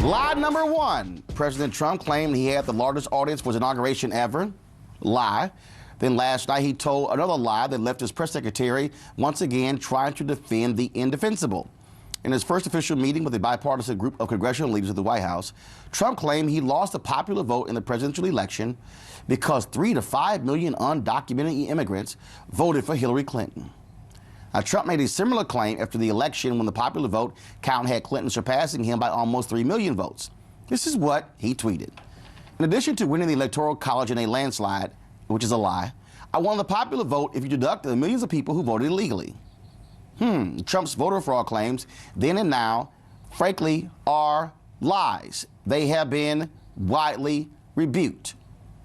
Lie number one. President Trump claimed he had the largest audience for his inauguration ever. Lie. Then last night he told another lie that left his press secretary once again trying to defend the indefensible. In his first official meeting with a bipartisan group of congressional leaders at the White House, Trump claimed he lost the popular vote in the presidential election because 3 to 5 million undocumented immigrants voted for Hillary Clinton. Now, Trump made a similar claim after the election when the popular vote count had Clinton surpassing him by almost 3 million votes. This is what he tweeted. In addition to winning the Electoral College in a landslide, which is a lie, I won the popular vote if you deduct the millions of people who voted illegally. Trump's voter fraud claims, then and now, frankly, are lies. They have been widely rebuked.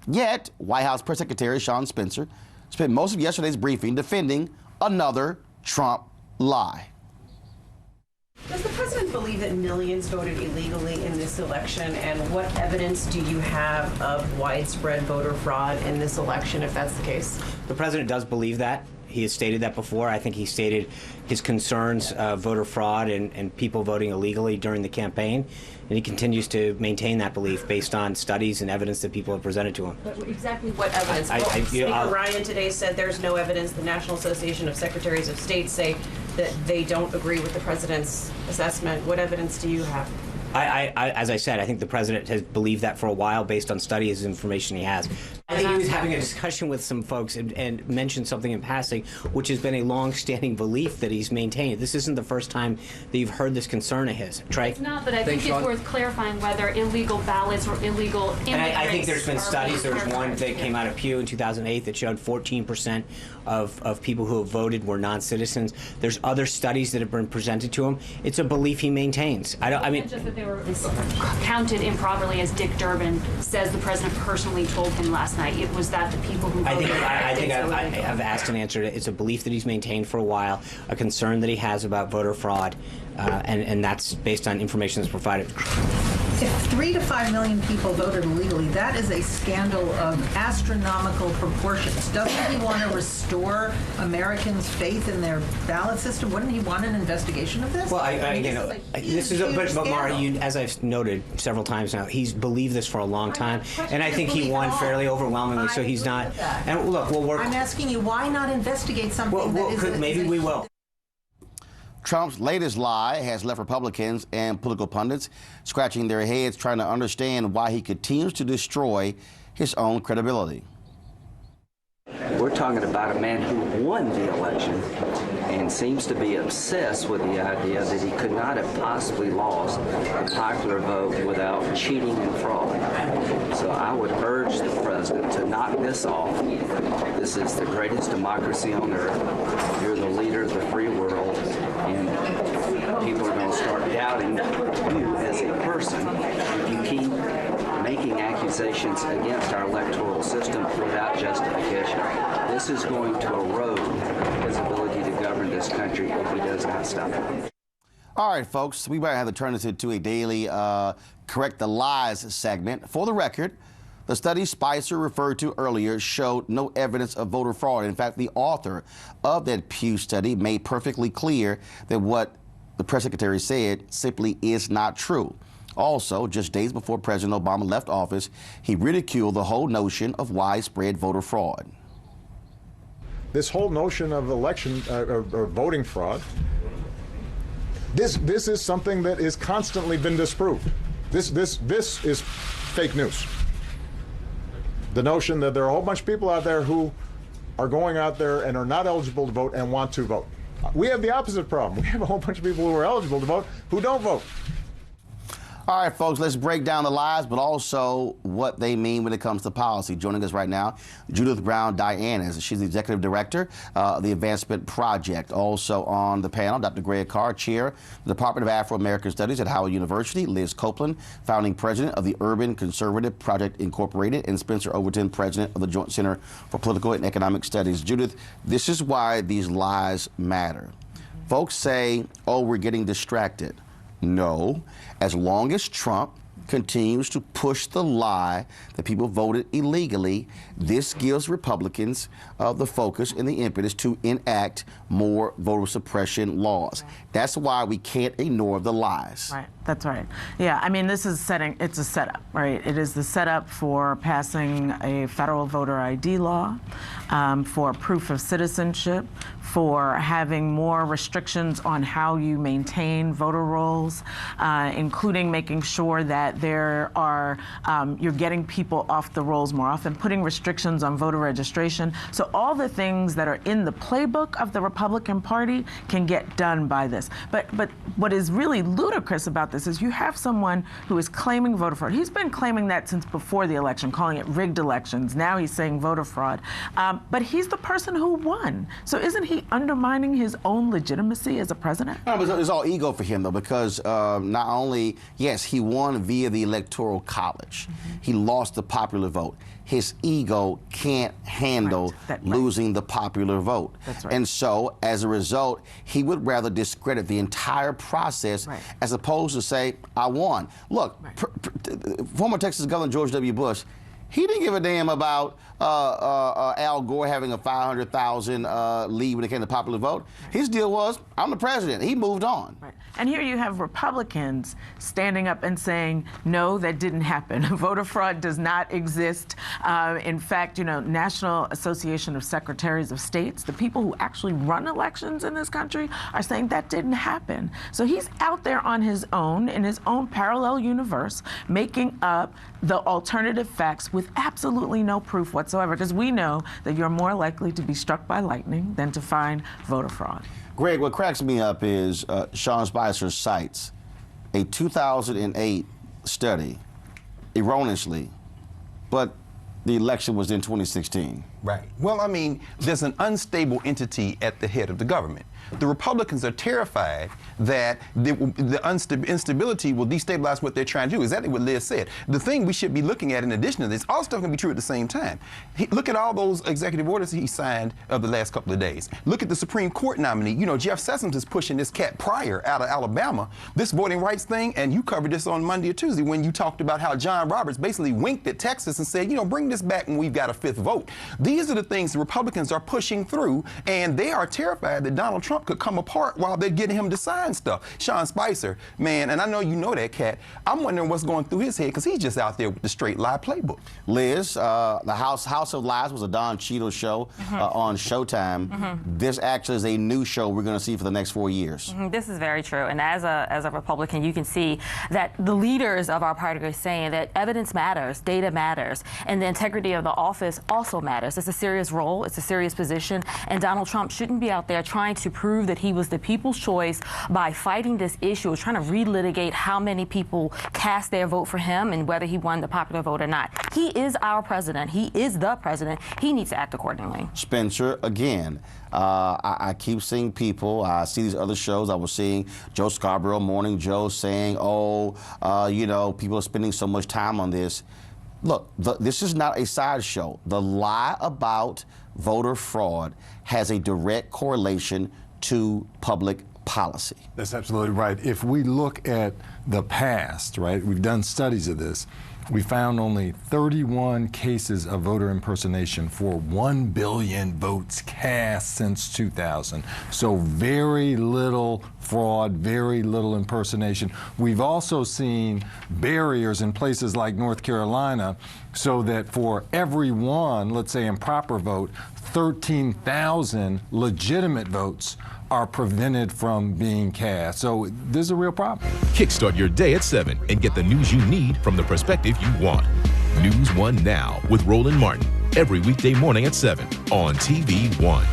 Yet, White House Press Secretary Sean Spicer spent most of yesterday's briefing defending another Trump lie. Does the president believe that millions voted illegally in this election, and what evidence do you have of widespread voter fraud in this election, if that's the case? The president does believe that. He has stated that before. I think he stated his concerns of voter fraud and people voting illegally during the campaign, and he continues to maintain that belief based on studies and evidence that people have presented to him. But exactly what evidence? Speaker Ryan today said there's no evidence. The National Association of Secretaries of State say that they don't agree with the president's assessment. What evidence do you have? As I said, I think the president has believed that for a while based on studies and information he has. I think he was having a discussion with some folks and mentioned something in passing, which has been a long-standing belief that he's maintained. This isn't the first time that you've heard this concern of his. Trey? It's not, but I think it's worth clarifying whether illegal ballots or illegal immigrants. And I think there's been studies. There was one that came out of Pew in 2008 that showed 14% of people who have voted were non-citizens. There's other studies that have been presented to him. It's a belief he maintains. I mean, just that they were counted improperly, as Dick Durbin says the president personally told him last night. It was that the people who voted. I think I've asked and answered it. It's a belief that he's maintained for a while, a concern that he has about voter fraud, and that's based on information that's provided. If 3 to 5 million people voted illegally, that is a scandal of astronomical proportions. Doesn't he want to restore Americans' faith in their ballot system? Wouldn't he want an investigation of this? Well, but Mara, as I've noted several times now, he's believed this for a long time, and I think he won fairly overwhelmingly. So he's not. And look, we'll work. I'm asking you, why not investigate something that is? Maybe we will. Trump's latest lie has left Republicans and political pundits scratching their heads trying to understand why he continues to destroy his own credibility. We're talking about a man who won the election and seems to be obsessed with the idea that he could not have possibly lost the popular vote without cheating and fraud. So I would urge the president to knock this off. This is the greatest democracy on earth. You're the leader of the free world, and people are going to start doubting you as a person if you keep making accusations against our electoral system without justification. This is going to erode his ability to govern this country if he does not stop it. All right, folks, we might have to turn this into a daily correct the lies segment. For the record, the study Spicer referred to earlier showed no evidence of voter fraud. In fact, the author of that Pew study made perfectly clear that what the press secretary said simply is not true. Also, just days before President Obama left office, he ridiculed the whole notion of widespread voter fraud. This whole notion of election or voting fraud, this is something that is constantly been disproved. This is fake news. The notion that there are a whole bunch of people out there who are going out there and are not eligible to vote and want to vote. We have the opposite problem. We have a whole bunch of people who are eligible to vote who don't vote. All right, folks, let's break down the lies, but also what they mean when it comes to policy. Joining us right now, Judith Brown-Dianis. She's the executive director of the Advancement Project. Also on the panel, Dr. Greg Carr, chair of the Department of Afro-American Studies at Howard University, Liz Copeland, founding president of the Urban Conservative Project Incorporated, and Spencer Overton, president of the Joint Center for Political and Economic Studies. Judith, this is why these lies matter. Folks say, oh, we're getting distracted. No, as long as Trump continues to push the lie that people voted illegally, this gives Republicans the focus and the impetus to enact more voter suppression laws. That's why we can't ignore the lies. Right, that's right. Yeah, I mean, it's a setup, right? It is the setup for passing a federal voter ID law, for proof of citizenship, for having more restrictions on how you maintain voter rolls, including making sure that there are, you're getting people off the rolls more often, putting restrictions on voter registration. So all the things that are in the playbook of the Republican Party can get done by this. But what is really ludicrous about this is you have someone who is claiming voter fraud. He's been claiming that since before the election, calling it rigged elections. Now he's saying voter fraud. But he's the person who won. So isn't he undermining his own legitimacy as a president? No, but it's all ego for him, though, because not only, yes, he won via the Electoral College. He lost the popular vote. His ego can't handle losing the popular vote. That's right. And so, as a result, he would rather discredit the entire process as opposed to say, I won. Look, former Texas Governor George W. Bush, he didn't give a damn about Al Gore having a 500,000 lead when it came to popular vote. His deal was, I'm the president. He moved on. Right. And here you have Republicans standing up and saying, no, that didn't happen. Voter fraud does not exist. In fact, you know, National Association of Secretaries of States, the people who actually run elections in this country, are saying that didn't happen. So he's out there on his own, in his own parallel universe, making up the alternative facts with absolutely no proof whatsoever, because we know that you're more likely to be struck by lightning than to find voter fraud. Greg, what cracks me up is Sean Spicer cites a 2008 study, erroneously, but the election was in 2016. Right. Well, I mean, there's an unstable entity at the head of the government. The Republicans are terrified that the instability will destabilize what they're trying to do. Exactly what Liz said. The thing we should be looking at in addition to this, all stuff can be true at the same time. Look at all those executive orders he signed of the last couple of days. Look at the Supreme Court nominee. You know, Jeff Sessions is pushing this cat Pryor out of Alabama, this voting rights thing, and you covered this on Monday or Tuesday when you talked about how John Roberts basically winked at Texas and said, you know, bring this back when we've got a fifth vote. These are the things the Republicans are pushing through, and they are terrified that Donald Trump could come apart while they're getting him to sign stuff. Sean Spicer, man, and I know you know that cat, I'm wondering what's going through his head because he's just out there with the straight lie playbook. Liz, the House of Lies was a Don Cheadle show on Showtime. This actually is a new show we're going to see for the next 4 years. This is very true. And as a Republican, you can see that the leaders of our party are saying that evidence matters, data matters, and the integrity of the office also matters. It's a serious role. It's a serious position. And Donald Trump shouldn't be out there trying to prove that he was the people's choice by fighting this issue, trying to relitigate how many people cast their vote for him and whether he won the popular vote or not. He is our president. He is the president. He needs to act accordingly. Spencer, again, I keep seeing people, I see these other shows. I was seeing Joe Scarborough, Morning Joe, saying, you know, people are spending so much time on this. Look, this is not a sideshow. The lie about voter fraud has a direct correlation to public policy. That's absolutely right. If we look at the past, right, we've done studies of this, we found only 31 cases of voter impersonation for 1 billion votes cast since 2000. So very little fraud, very little impersonation. We've also seen barriers in places like North Carolina so that for every one, let's say, improper vote, 13,000 legitimate votes are prevented from being cast. So this is a real problem. Kickstart your day at 7 and get the news you need from the perspective you want. NewsOne Now with Roland Martin, every weekday morning at 7 on TV1.